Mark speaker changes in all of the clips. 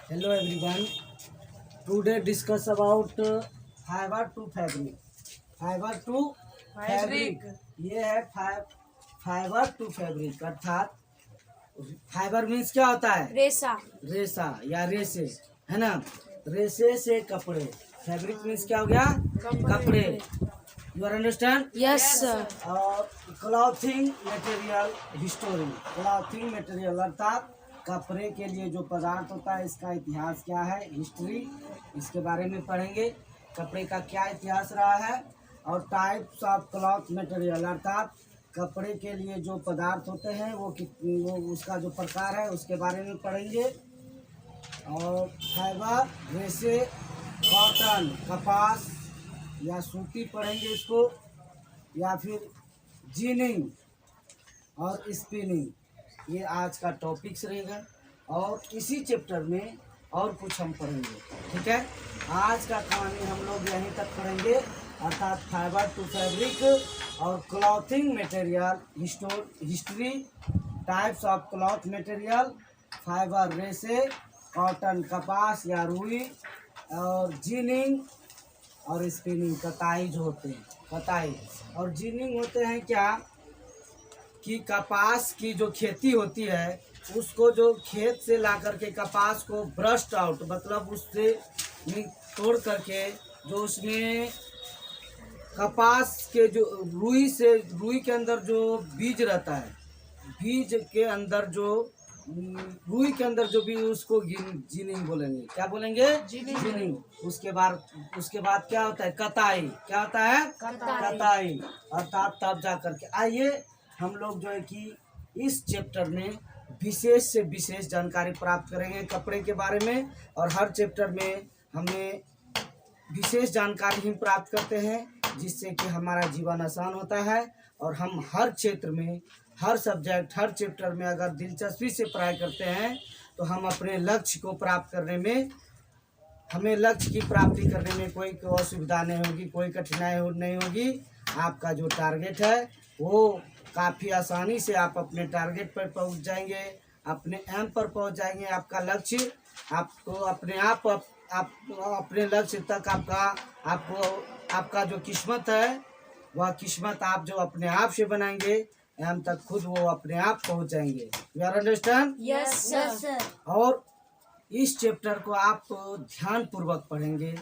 Speaker 1: Hello everyone. Today discuss about fiber to fabric. Fibre to fabric, ये है fibre to fabric अर्थात fibre means क्या होता है?
Speaker 2: रेशा।
Speaker 1: रेशा या रेसे, है ना। रेसे से कपड़े, फैब्रिक मीन्स क्या हो गया? कपड़े। You are understand?
Speaker 2: Yes sir.
Speaker 1: और clothing material history, clothing material अर्थात कपड़े के लिए जो पदार्थ होता है इसका इतिहास क्या है, हिस्ट्री, इसके बारे में पढ़ेंगे। कपड़े का क्या इतिहास रहा है और टाइप्स ऑफ क्लॉथ मटेरियल अर्थात कपड़े के लिए जो पदार्थ होते हैं वो उसका जो प्रकार है उसके बारे में पढ़ेंगे। और फाइबर, रेसे, कॉटन, कपास या सूती पढ़ेंगे इसको, या फिर जीनिंग और स्पिनिंग, ये आज का टॉपिक्स रहेगा। और इसी चैप्टर में और कुछ हम पढ़ेंगे, ठीक है। आज का कहानी हम लोग यहीं तक पढ़ेंगे अर्थात फाइबर टू फैब्रिक और clothing material history, types of cloth material, fibre, रेसे, कॉटन, कपास या रुई, और जीनिंग और स्पिनिंग, कताई जो होते हैं, कताई और जीनिंग होते हैं क्या कि कपास की जो खेती होती है उसको जो खेत से ला करके कपास को ब्रस्ट आउट मतलब उससे तोड़ करके जो उसमें कपास के जो रुई के अंदर जो बीज रहता है, बीज के अंदर जो रुई के अंदर जो भी उसको जीनिंग बोलेंगे, क्या बोलेंगे? जीनिंग। उसके बाद क्या होता है? कताई। क्या होता है? कताई अर्थात तब जा करके। आइए हम लोग जो है कि इस चैप्टर में विशेष से विशेष जानकारी प्राप्त करेंगे कपड़े के बारे में, और हर चैप्टर में हमें विशेष जानकारी ही प्राप्त करते हैं जिससे कि हमारा जीवन आसान होता है। और हम हर क्षेत्र में, हर सब्जेक्ट, हर चैप्टर में अगर दिलचस्पी से पढ़ाई करते हैं तो हम अपने लक्ष्य को प्राप्त करने में, हमें लक्ष्य की प्राप्ति करने में कोई असुविधा नहीं होगी, कोई कठिनाई नहीं होगी। आपका जो टारगेट है वो काफ़ी आसानी से आप अपने टारगेट पर पहुंच जाएंगे, अपने एम पर पहुंच जाएंगे। आपका लक्ष्य आपको अपने लक्ष्य तक आपका जो किस्मत है वह किस्मत आप जो अपने आप से बनाएंगे, एम तक खुद वो अपने आप पहुंच जाएंगे। You are understand?
Speaker 2: Yes sir.
Speaker 1: और इस चैप्टर को आप ध्यान पूर्वक पढ़ेंगे,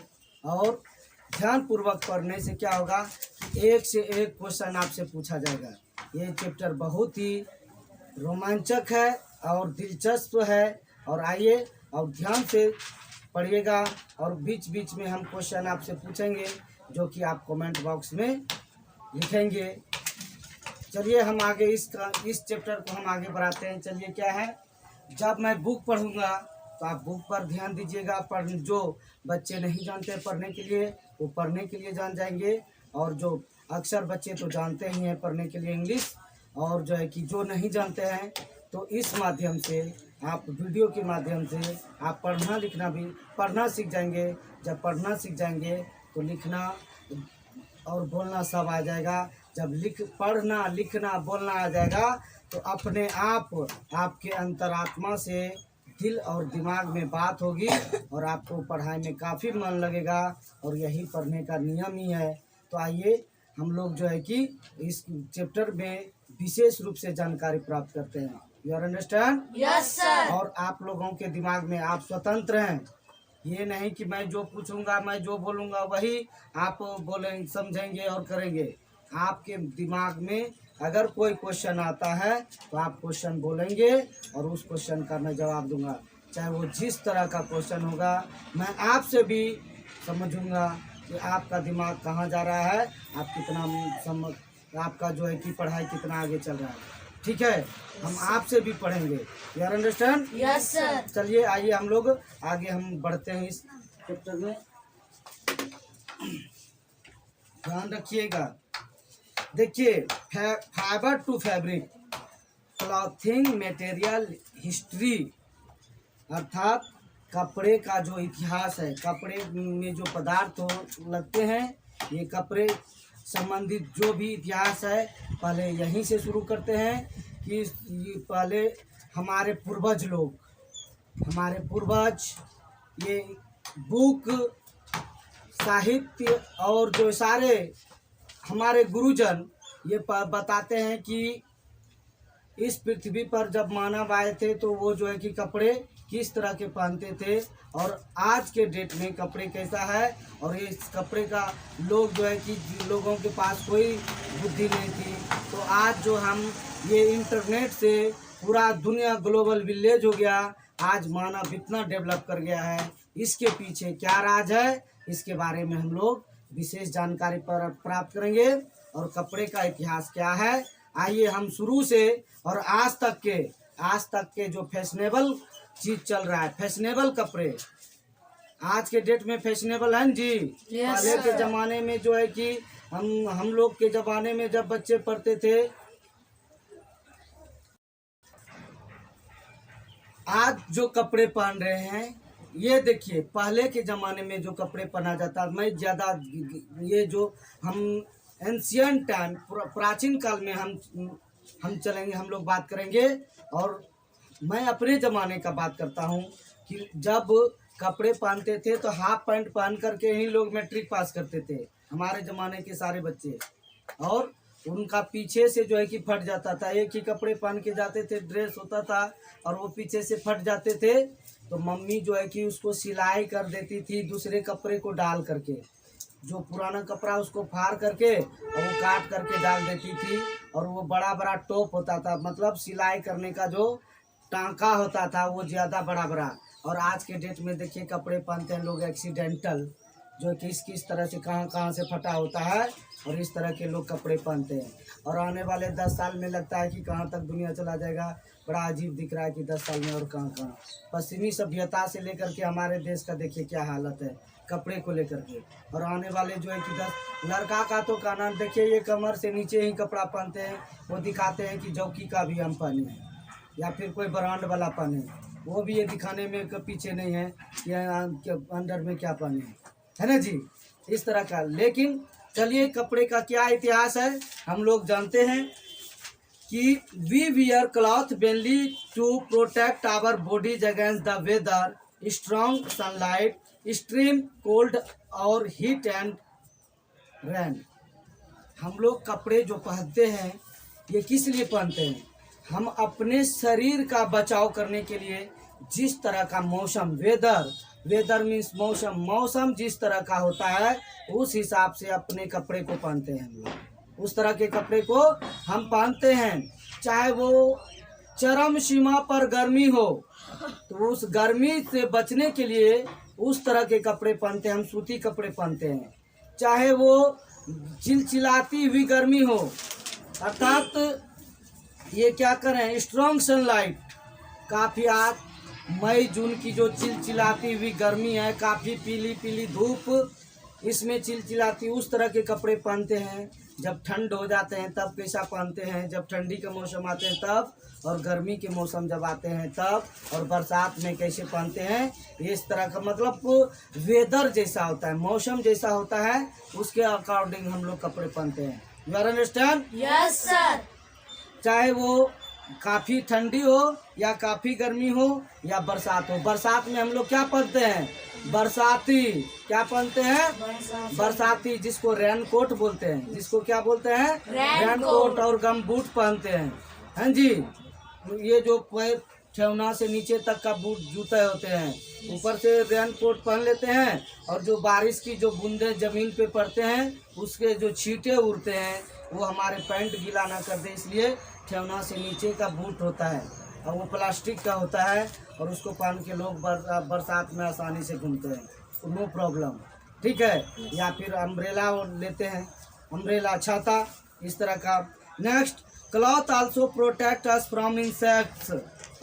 Speaker 1: और ध्यान पूर्वक पढ़ने से क्या होगा कि एक से एक क्वेश्चन आपसे पूछा जाएगा। ये चैप्टर बहुत ही रोमांचक है और दिलचस्प है। और आइए और ध्यान से पढ़िएगा, और बीच बीच में हम क्वेश्चन आपसे पूछेंगे जो कि आप कमेंट बॉक्स में लिखेंगे। चलिए हम आगे इस चैप्टर को हम आगे बढ़ाते हैं। चलिए क्या है, जब मैं बुक पढ़ूंगा तो आप बुक पर ध्यान दीजिएगा। जो बच्चे नहीं जानते पढ़ने के लिए वो पढ़ने के लिए जान जाएंगे, और जो अक्सर बच्चे तो जानते ही हैं पढ़ने के लिए इंग्लिश, और जो है कि जो नहीं जानते हैं तो इस माध्यम से आप वीडियो के माध्यम से आप पढ़ना सीख जाएंगे। जब पढ़ना सीख जाएंगे तो लिखना और बोलना सब आ जाएगा। जब पढ़ना, लिखना, बोलना आ जाएगा तो अपने आप आपके अंतरात्मा से दिल और दिमाग में बात होगी और आपको पढ़ाई में काफ़ी मन लगेगा, और यही पढ़ने का नियम ही है। तो आइए हम लोग जो है कि इस चैप्टर में विशेष रूप से जानकारी प्राप्त करते हैं। You are understand?
Speaker 2: Yes sir.
Speaker 1: और आप लोगों के दिमाग में आप स्वतंत्र हैं, ये नहीं कि मैं जो पूछूंगा, मैं जो बोलूँगा वही आप बोलेंगे, समझेंगे और करेंगे। आपके दिमाग में अगर कोई क्वेश्चन आता है तो आप क्वेश्चन बोलेंगे और उस क्वेश्चन का मैं जवाब दूंगा, चाहे वो जिस तरह का क्वेश्चन होगा। मैं आपसे भी समझूंगा कि आपका दिमाग कहाँ जा रहा है, आप कितना आपका जो है कि पढ़ाई कितना आगे चल रहा है, ठीक है। हम आपसे भी पढ़ेंगे। यार अंडरस्टैंड?
Speaker 2: Yes sir.
Speaker 1: चलिए आइए हम लोग आगे हम बढ़ते हैं इस चैप्टर में। ध्यान रखिएगा। देखिए, fibre to fabric, clothing material history अर्थात कपड़े का जो इतिहास है, कपड़े में जो पदार्थ लगते हैं, ये कपड़े संबंधित जो भी इतिहास है पहले यहीं से शुरू करते हैं कि पहले हमारे पूर्वज ये बुक साहित्य और जो सारे हमारे गुरुजन ये बताते हैं कि इस पृथ्वी पर जब मानव आए थे तो वो जो है कि कपड़े किस तरह के पहनते थे और आज के डेट में कपड़े कैसा है। और इस कपड़े का लोग जो है कि लोगों के पास कोई बुद्धि नहीं थी, तो आज जो हम ये इंटरनेट से पूरा दुनिया ग्लोबल विलेज हो गया। आज मानव इतना डेवलप कर गया है, इसके पीछे क्या राज है, इसके बारे में हम लोग विशेष जानकारी प्राप्त करेंगे। और कपड़े का इतिहास क्या है, आइए हम शुरू से और आज तक के जो फैशनेबल चीज चल रहा है, फैशनेबल कपड़े आज के डेट में फैशनेबल हैं जी। पहले के जमाने में जो है कि हम लोग के जमाने में जब बच्चे पढ़ते थे, आज जो कपड़े पहन रहे हैं ये देखिए, पहले के ज़माने में जो कपड़े पहना जाता, मैं ज़्यादा ये जो हम एंशियंट टाइम प्राचीन काल में हम चलेंगे, हम लोग बात करेंगे। और मैं अपने ज़माने का बात करता हूँ कि जब कपड़े पहनते थे तो हाफ पैंट पहन करके ही लोग मैट्रिक पास करते थे, हमारे ज़माने के सारे बच्चे। और उनका पीछे से जो है कि फट जाता था, एक ही कपड़े पहन के जाते थे, ड्रेस होता था और वो पीछे से फट जाते थे, तो मम्मी जो है कि उसको सिलाई कर देती थी दूसरे कपड़े को डाल करके, जो पुराना कपड़ा उसको फाड़ करके और वो काट करके डाल देती थी। और वो बड़ा बड़ा टॉप होता था, मतलब सिलाई करने का जो टांका होता था वो ज़्यादा बड़ा बड़ा। और आज के डेट में देखिए कपड़े पहनते हैं लोग एक्सीडेंटल, जो किस तरह से कहाँ से फटा होता है, और इस तरह के लोग कपड़े पहनते हैं। और आने वाले 10 साल में लगता है कि कहाँ तक दुनिया चला जाएगा, बड़ा अजीब दिख रहा है कि 10 साल में और कहाँ। पश्चिमी सभ्यता से लेकर के हमारे देश का देखिए क्या हालत है कपड़े को लेकर के। और आने वाले जो है कि 10 लड़का का तो काना देखिए, ये कमर से नीचे ही कपड़ा पहनते हैं, वो दिखाते हैं कि जौकी का भी हम पहने हैं या फिर कोई ब्रांड वाला पहने, वो भी ये दिखाने में पीछे नहीं है कि अंदर में क्या पहने है ना जी, इस तरह का। लेकिन चलिए कपड़े का क्या इतिहास है हम लोग जानते हैं कि we wear cloth mainly to protect our bodies against the weather, strong sunlight, extreme cold और हीट एंड रेन। हम लोग कपड़े जो पहनते हैं ये किस लिए पहनते हैं, हम अपने शरीर का बचाव करने के लिए। जिस तरह का मौसम, वेदर मीन्स मौसम जिस तरह का होता है उस हिसाब से अपने कपड़े को पहनते हैं हम लोग, उस तरह के कपड़े को हम पहनते हैं। चाहे वो चरम सीमा पर गर्मी हो तो उस गर्मी से बचने के लिए उस तरह के कपड़े पहनते हैं, हम सूती कपड़े पहनते हैं। चाहे वो चिलचिलाती हुई गर्मी हो, अर्थात ये क्या करें, स्ट्रॉन्ग सनलाइट, काफ़ी आज मई जून की जो चिलचिलाती हुई गर्मी है, काफ़ी पीली पीली धूप, इसमें चिलचिलाती उस तरह के कपड़े पहनते हैं। जब ठंड हो जाते हैं तब कैसा पहनते हैं, जब ठंडी के मौसम आते हैं तब, और गर्मी के मौसम जब आते हैं तब, और बरसात में कैसे पहनते हैं, इस तरह का। मतलब वेदर जैसा होता है, मौसम जैसा होता है, उसके अकॉर्डिंग हम लोग कपड़े पहनते हैं। You are understand?
Speaker 2: Yes sir.
Speaker 1: चाहे वो काफ़ी ठंडी हो या काफ़ी गर्मी हो या बरसात हो। बरसात में हम लोग क्या पहनते हैं, बरसाती, क्या पहनते हैं, बरसाती, जिसको रेन कोट बोलते हैं, जिसको क्या बोलते हैं, रेन कोट, और गम बूट पहनते हैं, हैं जी। ये जो पैर ठेवना से नीचे तक का बूट जूते होते हैं, ऊपर से रेन कोट पहन लेते हैं, और जो बारिश की जो बूंदे जमीन पे पड़ते हैं उसके जो छींटे उड़ते हैं वो हमारे पैंट गीला ना कर दे, इसलिए ठेवना से नीचे का बूट होता है, और वो प्लास्टिक का होता है, और उसको पहन के लोग बरसात में आसानी से घूमते हैं, तो नो प्रॉब्लम, ठीक है। या फिर अम्ब्रेला लेते हैं, अम्ब्रेला, छाता, इस तरह का। Next, cloth also protect us from insects.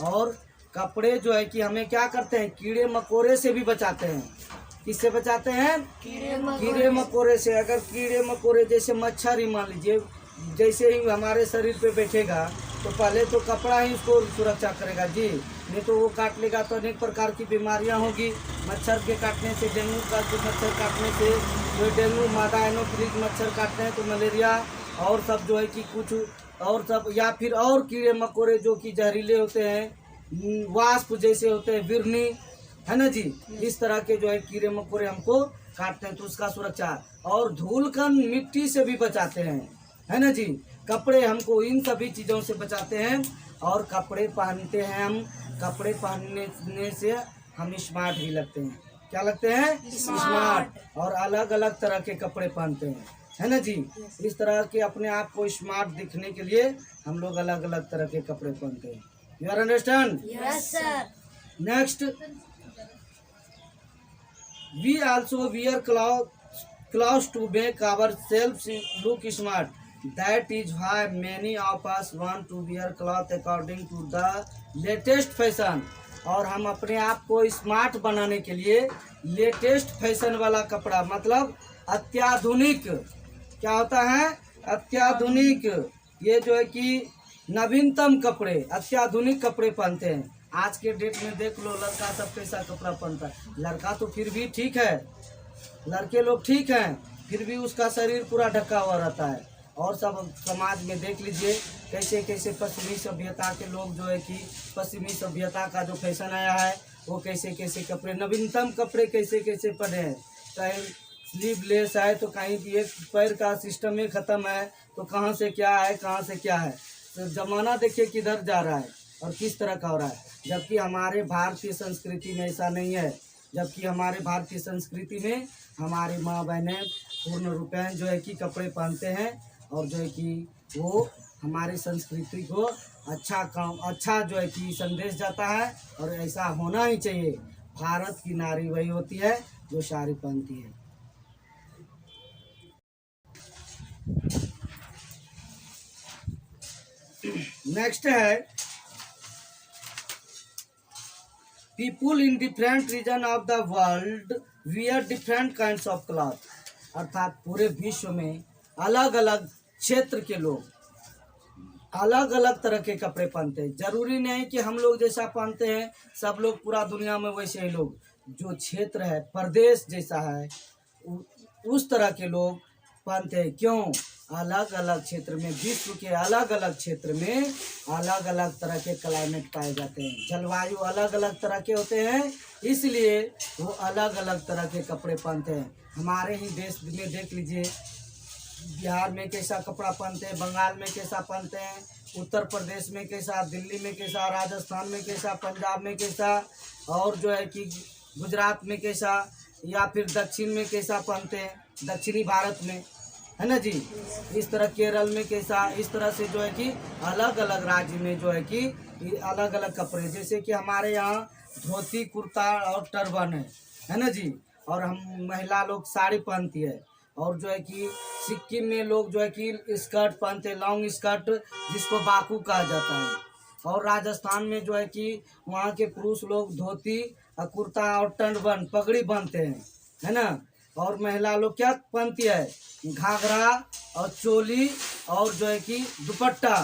Speaker 1: और कपड़े जो है कि हमें क्या करते हैं, कीड़े मकोड़े से भी बचाते हैं। किससे बचाते हैं, कीड़े मकोड़े से। अगर कीड़े मकोड़े जैसे मच्छर ही मान लीजिए, जैसे ही हमारे शरीर पे बैठेगा तो पहले तो कपड़ा ही उसको सुरक्षा करेगा जी, नहीं तो वो काट लेगा तो अनेक प्रकार की बीमारियां होगी। मच्छर के काटने से, डेंगू का मच्छर काटने से, जो डेंगू मादा एनोफिलिस मच्छर काटते हैं तो मलेरिया और सब जो है कि कुछ और सब, या फिर और कीड़े मकोड़े जो कि जहरीले होते हैं, वास्प जैसे होते हैं, बिरनी, है ना जी। इस तरह के जो है कीड़े मकोड़े हमको काटते हैं तो उसका सुरक्षा, और धूल कण मिट्टी से भी बचाते हैं, है ना जी। कपड़े हमको इन सभी चीज़ों से बचाते हैं, और कपड़े पहनते हैं हम, कपड़े पहनने से हम स्मार्ट भी लगते हैं। क्या लगते हैं? स्मार्ट। और अलग अलग तरह के कपड़े पहनते हैं, है ना जी। इस तरह के अपने आप को स्मार्ट दिखने के लिए हम लोग अलग अलग तरह के कपड़े पहनते हैं। You are understand?
Speaker 2: Yes, sir.
Speaker 1: Next, we also wear clothes to make ourselves look smart. That is why many of us want to wear clothes according to the latest fashion. और हम अपने आप को स्मार्ट बनाने के लिए latest fashion वाला कपड़ा, मतलब अत्याधुनिक, क्या होता है? अत्याधुनिक, ये जो है कि नवीनतम कपड़े, अत्याधुनिक कपड़े पहनते हैं। आज के डेट में देख लो लड़का सब कैसा कपड़ा पहनता है। लड़का तो फिर भी ठीक है, लड़के लोग ठीक हैं, फिर भी उसका शरीर पूरा ढका हुआ रहता है। और सब समाज में देख लीजिए कैसे कैसे पश्चिमी सभ्यता के लोग जो है कि पश्चिमी सभ्यता का जो फैशन आया है वो कैसे कैसे कपड़े, नवीनतम कपड़े कैसे कैसे पहने हैं। कहीं स्लीवलेस है तो कहीं एक पैर का सिस्टम ही खत्म है, तो कहाँ से क्या है, कहाँ से क्या है। तो जमाना देखिए किधर जा रहा है और किस तरह का हो रहा है। जबकि हमारे भारतीय संस्कृति में ऐसा नहीं है। जबकि हमारे भारतीय संस्कृति में हमारी माँ बहनें पूर्ण रूपेण जो है कि कपड़े पहनते हैं, और जो है कि वो हमारी संस्कृति को अच्छा जो है कि संदेश जाता है, और ऐसा होना ही चाहिए। भारत की नारी वही होती है जो साड़ी पहनती है। नेक्स्ट है, people in different region of the world wear different kinds of cloth. अर्थात पूरे विश्व में अलग अलग क्षेत्र के लोग अलग अलग तरह के कपड़े पहनते हैं। जरूरी नहीं कि हम लोग जैसा पहनते हैं सब लोग पूरा दुनिया में वैसे ही लोग, जो क्षेत्र है, प्रदेश जैसा है, उस तरह के लोग पहनते हैं। क्यों? अलग अलग क्षेत्र में, विश्व के अलग अलग क्षेत्र में अलग अलग तरह के क्लाइमेट पाए जाते हैं, जलवायु अलग अलग तरह के होते हैं, इसलिए वो अलग अलग तरह के कपड़े पहनते हैं। हमारे ही देश में देख लीजिए, बिहार में कैसा कपड़ा पहनते हैं, बंगाल में कैसा पहनते हैं, उत्तर प्रदेश में कैसा, दिल्ली में कैसा, राजस्थान में कैसा, पंजाब में कैसा, और जो है कि गुजरात में कैसा, या फिर दक्षिण में कैसा पहनते हैं, दक्षिणी भारत में, है ना जी। इस तरह केरल में कैसा, इस तरह से जो है कि अलग अलग राज्य में जो है कि अलग अलग कपड़े, जैसे कि हमारे यहाँ धोती कुर्ता और टर्बन है ना जी। और हम महिला लोग साड़ी पहनती है। और जो है कि सिक्किम में लोग जो है कि स्कर्ट पहनते हैं, लॉन्ग स्कर्ट, जिसको बाकू कहा जाता है। और राजस्थान में जो है कि वहाँ के पुरुष लोग धोती और कुर्ता और टर्बन, पगड़ी पहनते हैं, है ना। और महिला लोग क्या पहनती है? घाघरा और चोली, और जो है कि दुपट्टा,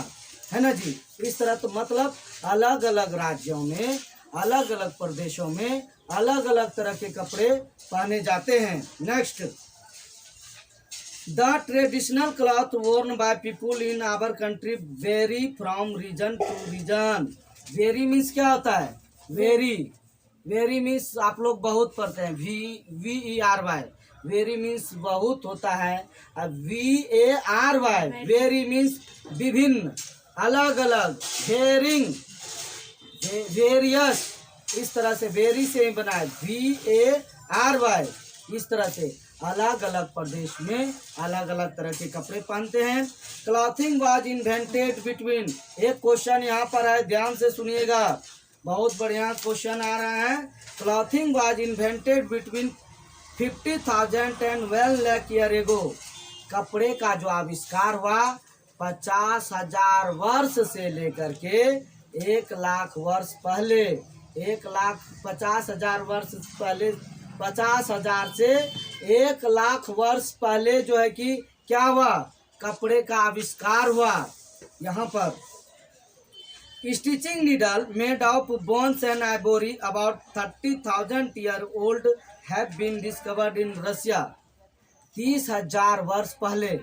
Speaker 1: है ना जी। इस तरह तो मतलब अलग अलग राज्यों में, अलग अलग प्रदेशों में अलग अलग तरह के कपड़े पहने जाते हैं। Next, the traditional cloth worn by people in our country vary from region to region। Very means क्या होता है? वेरी, वेरी मीन्स आप लोग बहुत पढ़ते हैं, VERY, वेरी मीन्स बहुत होता है। VARY, वेरी मीन्स विभिन्न, अलग अलग, वेरिंग, वेरियस, इस तरह से वेरी से बना है, VARY। इस तरह से अलग अलग प्रदेश में अलग अलग तरह के कपड़े पहनते हैं। क्लॉथिंग वाज इन्वेंटेड बिटवीन, एक क्वेश्चन यहाँ पर है, ध्यान से सुनिएगा, बहुत बढ़िया क्वेश्चन आ रहा है। Clothing was invented between 50,000 and 1 lakh year ago. कपड़े का जो आविष्कार हुआ 50,000 वर्ष से लेकर के 1 लाख वर्ष पहले, 1,50,000 वर्ष पहले, 50,000 से 1 लाख वर्ष पहले जो है कि क्या हुआ? कपड़े का आविष्कार हुआ। यहाँ पर stitching needle made of bones and ivory about 30,000 year old have been discovered in Russia. 30,000 वर्ष पहले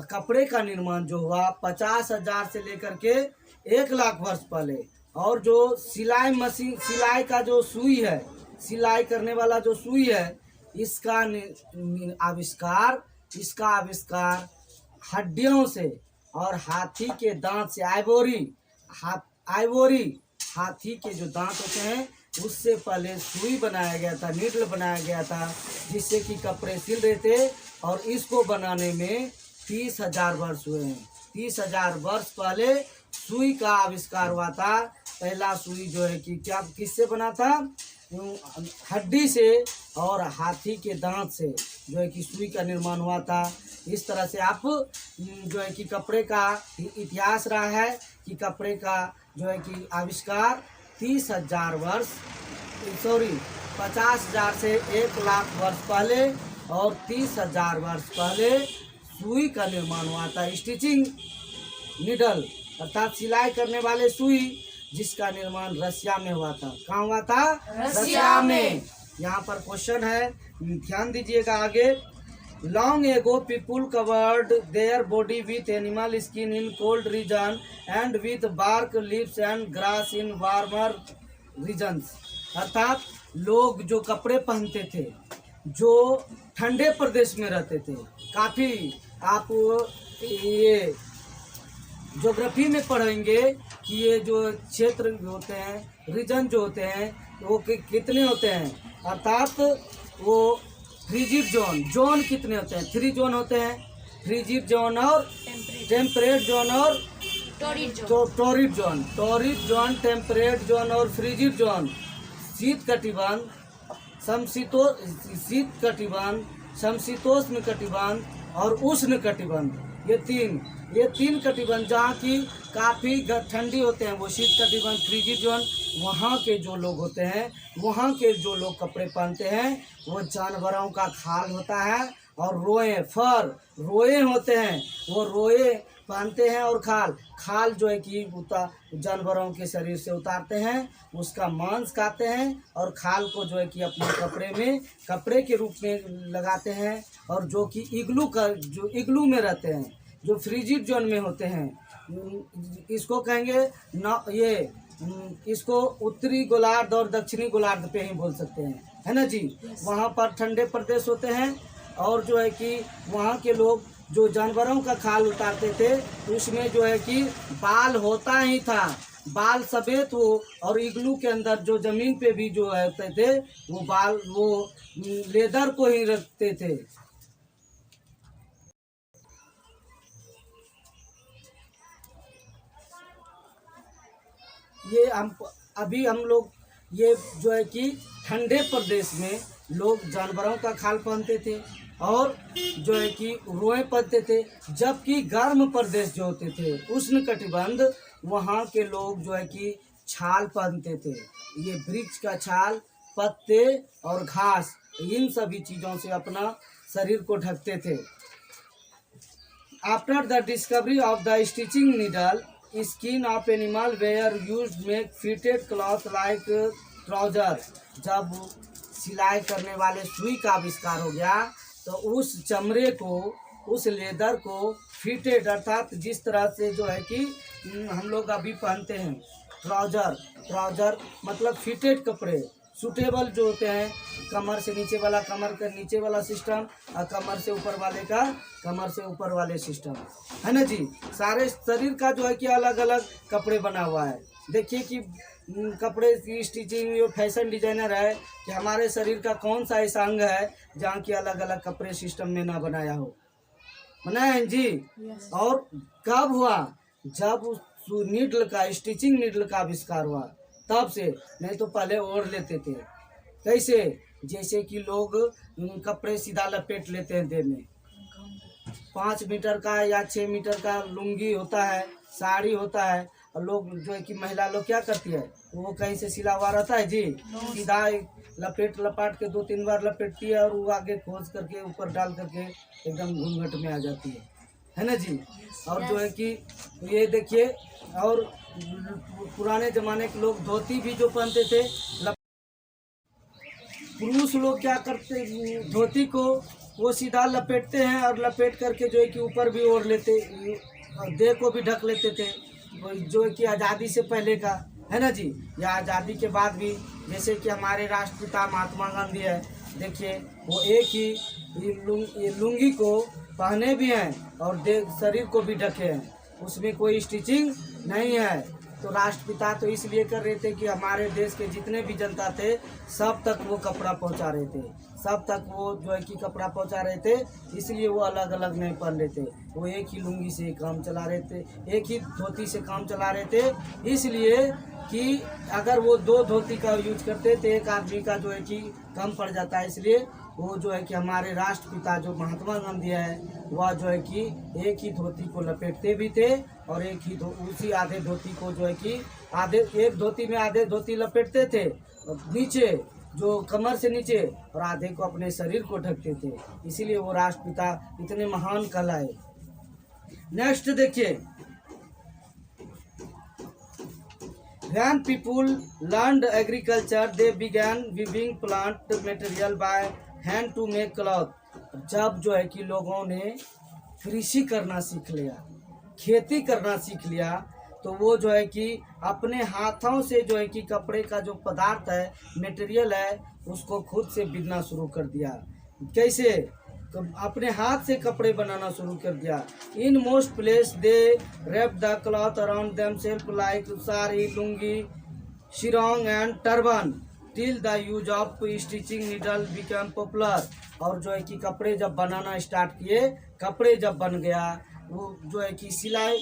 Speaker 1: कपड़े का निर्माण जो हुआ 50,000 से लेकर के 1 लाख वर्ष पहले, और जो सिलाई मशीन, सिलाई का जो सुई है, सिलाई करने वाला जो सुई है, इसका आविष्कार हड्डियों से और हाथी के दांत से, आइवोरी हाथी के जो दांत होते हैं उससे पहले सुई बनाया गया था, नीडल बनाया गया था, जिससे कि कपड़े सिल रहे थे। और इसको बनाने में 30,000 वर्ष हुए हैं। 30,000 वर्ष पहले सुई का आविष्कार हुआ था। पहला सुई जो है कि क्या, किससे बना था? हड्डी से और हाथी के दांत से जो है कि सुई का निर्माण हुआ था। इस तरह से आप जो है कि कपड़े का इतिहास रहा है कि कपड़े का जो है कि आविष्कार 30,000 वर्ष 50,000 से 1,00,000 वर्ष पहले और 30,000 वर्ष पहले सुई का निर्माण हुआ था। स्टिचिंग नीडल अर्थात सिलाई करने वाले सुई, जिसका निर्माण रसिया में हुआ था। कहाँ हुआ था? रसिया में। यहाँ पर क्वेश्चन है, ध्यान दीजिएगा आगे। Long ago people covered their body with animal skin in cold region and with bark leaves and grass in warmer regions. अर्थात लोग जो कपड़े पहनते थे, जो ठंडे प्रदेश में रहते थे, काफ़ी आप ये ज्योग्राफी में पढ़ेंगे कि ये जो क्षेत्र होते हैं, रीजन जो होते हैं, वो कितने होते हैं। अर्थात वो फ्रीजिड जोन कितने होते हैं? 3 जोन होते हैं, फ्रीजिड जोन और टेम्परेट जोन और टोरिड जोन, टेम्परेट जोन और फ्रीजिड जोन। शीत कटिबंध, समशीतोष्ण कटिबंध और उष्ण कटिबंध। ये तीन कटिबंध जहाँ की काफ़ी ठंडी होते हैं वो शीत कटिबंध, फ्रीजिड जोन। वहाँ के जो लोग होते हैं, वहाँ के जो लोग कपड़े पहनते हैं वो जानवरों का खाल होता है और रोए होते हैं, वो रोए पहनते हैं और खाल जो है कि जानवरों के शरीर से उतारते हैं, उसका मांस खाते हैं और खाल को जो है कि अपने कपड़े के रूप में लगाते हैं। और जो कि इग्लू में रहते हैं, जो फ्रीजिड जोन में होते हैं, इसको कहेंगे इसको उत्तरी गोलार्ध और दक्षिणी गोलार्ध पे ही बोल सकते हैं, है ना जी। वहाँ पर ठंडे प्रदेश होते हैं और जो है कि वहाँ के लोग जो जानवरों का खाल उतारते थे, उसमें जो है कि बाल होता ही था, बाल सफेद हो। और इग्लू के अंदर जो जमीन पे भी जो होते थे वो बाल, वो लेदर को ही रखते थे। ये हम लोग ये जो है कि ठंडे प्रदेश में लोग जानवरों का खाल पहनते थे और जो है कि रोए पहनते थे, जबकि गर्म प्रदेश जो होते थे, उष्ण कटिबंध, वहाँ के लोग जो है कि छाल पहनते थे। ये वृक्ष का छाल, पत्ते और घास, इन सभी चीज़ों से अपना शरीर को ढकते थे। After the discovery of the stitching needle, skin of animal were used make fitted cloth like trouser. जब सिलाई करने वाले सुई का आविष्कार हो गया तो उस चमड़े को, उस लेदर को फिटेड अर्थात जिस तरह से जो है कि हम लोग अभी पहनते हैं ट्राउजर मतलब फिटेड कपड़े, सूटेबल जो होते हैं, कमर से नीचे वाला कमर का नीचे वाला सिस्टम और कमर से ऊपर वाले का कमर से ऊपर वाले सिस्टम, है ना जी। सारे शरीर का जो है कि अलग अलग कपड़े बना हुआ है। देखिए कि कपड़े की स्टिचिंग, जो फैशन डिजाइनर है कि हमारे शरीर का कौन सा ऐसा अंग है जहाँ की अलग अलग कपड़े सिस्टम में ना बनाया हो, बनाया है जी। और कब हुआ? जब नीडल का, स्टिचिंग नीडल का आविष्कार हुआ, तब से। नहीं तो पहले ओढ़ लेते थे। कैसे? जैसे कि लोग कपड़े सीधा लपेट लेते हैं देह में। 5 मीटर का या 6 मीटर का लुंगी होता है, साड़ी होता है, और लोग जो है कि महिला लोग क्या करती है, वो कहीं से सिला हुआ रहता है जी, सीधा लपाट के 2-3 बार लपेटती है और वो आगे खोज करके ऊपर डाल करके एकदम घूंघट में आ जाती है ना जी। और जो है कि ये देखिए, और पुराने जमाने के लोग धोती भी जो पहनते थे, पुरुष लोग क्या करते, धोती को वो सीधा लपेटते हैं और लपेट करके जो है कि ऊपर भी ओढ़ लेते, देह को भी ढक लेते थे, जो है कि आज़ादी से पहले का, है ना जी। या आज़ादी के बाद भी जैसे कि हमारे राष्ट्रपिता महात्मा गांधी है, देखिए वो एक ही ये लुंगी को पहने भी हैं और शरीर को भी ढके हैं, उसमें कोई स्टिचिंग नहीं है। तो राष्ट्रपिता तो इसलिए कर रहे थे कि हमारे देश के जितने भी जनता थे सब तक वो कपड़ा पहुंचा रहे थे, सब तक वो जो है कि कपड़ा पहुंचा रहे थे, इसलिए वो अलग अलग नहीं पहन रहे थे। वो एक ही लुंगी से काम चला रहे थे, एक ही धोती से काम चला रहे थे, इसलिए कि अगर वो 2 धोती का यूज करते तो एक आदमी का जो है कि कम पड़ जाता है। इसलिए वो जो है कि हमारे राष्ट्रपिता जो महात्मा गांधी है वह जो है कि एक ही धोती को लपेटते भी थे और एक ही उसी आधे धोती को जो है कि एक धोती में आधे धोती लपेटते थे और नीचे जो कमर से नीचे और आधे को अपने शरीर को ढकते थे, इसीलिए वो राष्ट्रपिता इतने महान कहलाए। नेक्स्ट देखिए, When people learned agriculture, they began weaving plant material by hand to make cloth. जब जो है कि लोगों ने कृषि करना सीख लिया, खेती करना सीख लिया, तो वो जो है कि अपने हाथों से जो है कि कपड़े का जो पदार्थ है, मटेरियल है, उसको खुद से बिनना शुरू कर दिया। कैसे? अपने हाथ से कपड़े बनाना शुरू कर दिया। In most place they wrap the cloth around themselves like sari, lungi, sarong and turban till the use of stitching needle become popular. और जो है कि कपड़े जब बनाना स्टार्ट किए, कपड़े जब बन गया, वो जो है कि सिलाई,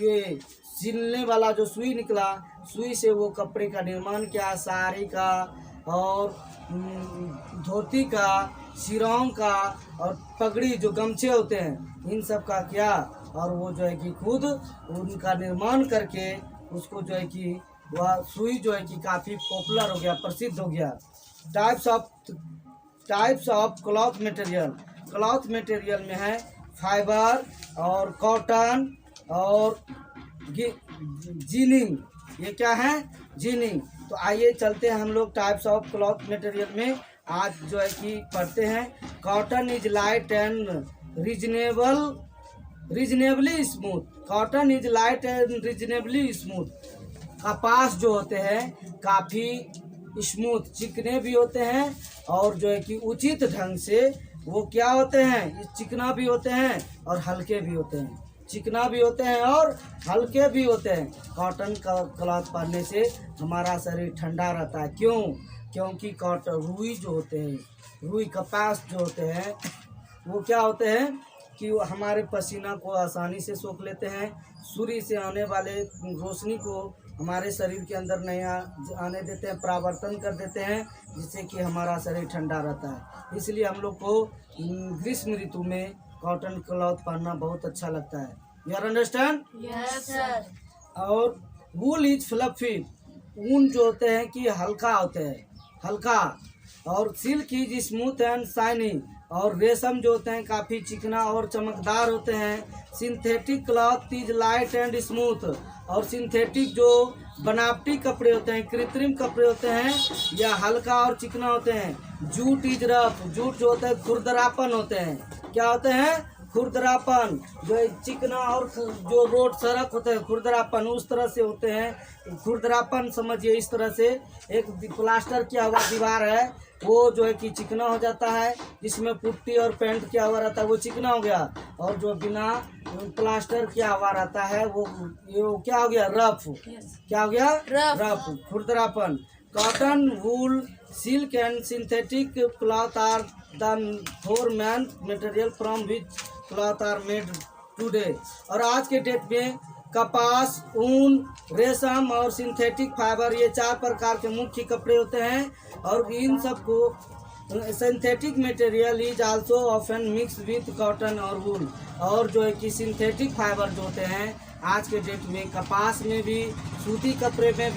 Speaker 1: ये सिलने वाला जो सुई निकला, सुई से वो कपड़े का निर्माण किया, साड़ी का और धोती का, सिरोंग का और पगड़ी जो गमछे होते हैं, इन सब का किया। और वो जो है कि खुद उनका निर्माण करके उसको जो है कि वह सुई जो है कि काफ़ी पॉपुलर हो गया, प्रसिद्ध हो गया। Types of cloth material. Cloth material में है फाइबर और कॉटन और जीनिंग। ये क्या है? जीनिंग। तो आइए चलते हैं हम लोग टाइप्स ऑफ क्लॉथ मटेरियल में। आज जो है कि पढ़ते हैं। Cotton is light and reasonably smooth. Cotton is light and reasonably smooth. कपास जो होते हैं काफ़ी स्मूथ, चिकने भी होते हैं और जो है कि उचित ढंग से वो क्या होते हैं, चिकना भी होते हैं और हल्के भी होते हैं। चिकना भी होते हैं और हल्के भी होते हैं। कॉटन का क्लॉथ पहनने से हमारा शरीर ठंडा रहता है। क्यों? क्योंकि कॉटन, रुई जो होते हैं, रुई कपास जो होते हैं, वो क्या होते हैं कि वो हमारे पसीना को आसानी से सोख लेते हैं। सूर्य से आने वाले रोशनी को हमारे शरीर के अंदर नहीं आने देते हैं, परावर्तन कर देते हैं, जिससे कि हमारा शरीर ठंडा रहता है। इसलिए हम लोग को ग्रीष्म ऋतु में कॉटन क्लॉथ पहनना बहुत अच्छा लगता है। You are understand?
Speaker 2: Yes sir.
Speaker 1: और वूल इज फ्लफी। ऊन जो होते हैं कि हल्का होते हैं, हल्का। और silk is smooth and shining. और रेशम जो होते हैं काफ़ी चिकना और चमकदार होते हैं। Synthetic cloth is light and smooth. और सिंथेटिक जो बनावटी कपड़े होते हैं, कृत्रिम कपड़े होते हैं, या हल्का और चिकना होते हैं। Jute is rough. जूट जो होता है खुरदरापन होते हैं। क्या होते हैं? खुरदरापन। जो चिकना और जो रोड सड़क होते हैं खुरदरापन, उस तरह से होते हैं। खुरदरापन समझिए इस तरह से, एक प्लास्टर किया हुआ दीवार है, वो जो है कि चिकना हो जाता है, जिसमें पुट्टी और पेंट किया हुआ रहता है, वो चिकना हो गया। और जो बिना प्लास्टर किया हुआ रहता है वो क्या हो गया? रफ। क्या हो गया? रफ। खुरदरापन। Cotton, wool, silk and synthetic cloth are the four main material from which cloth are made today. और आज के डेट में कपास, ऊन, रेशम और सिंथेटिक फाइबर, ये 4 प्रकार के मुख्य कपड़े होते हैं। और इन सब को synthetic material is also often mix with cotton और वूल। और जो है कि सिंथेटिक फाइबर जो होते हैं आज के डेट में कपास में भी, सूती कपड़े में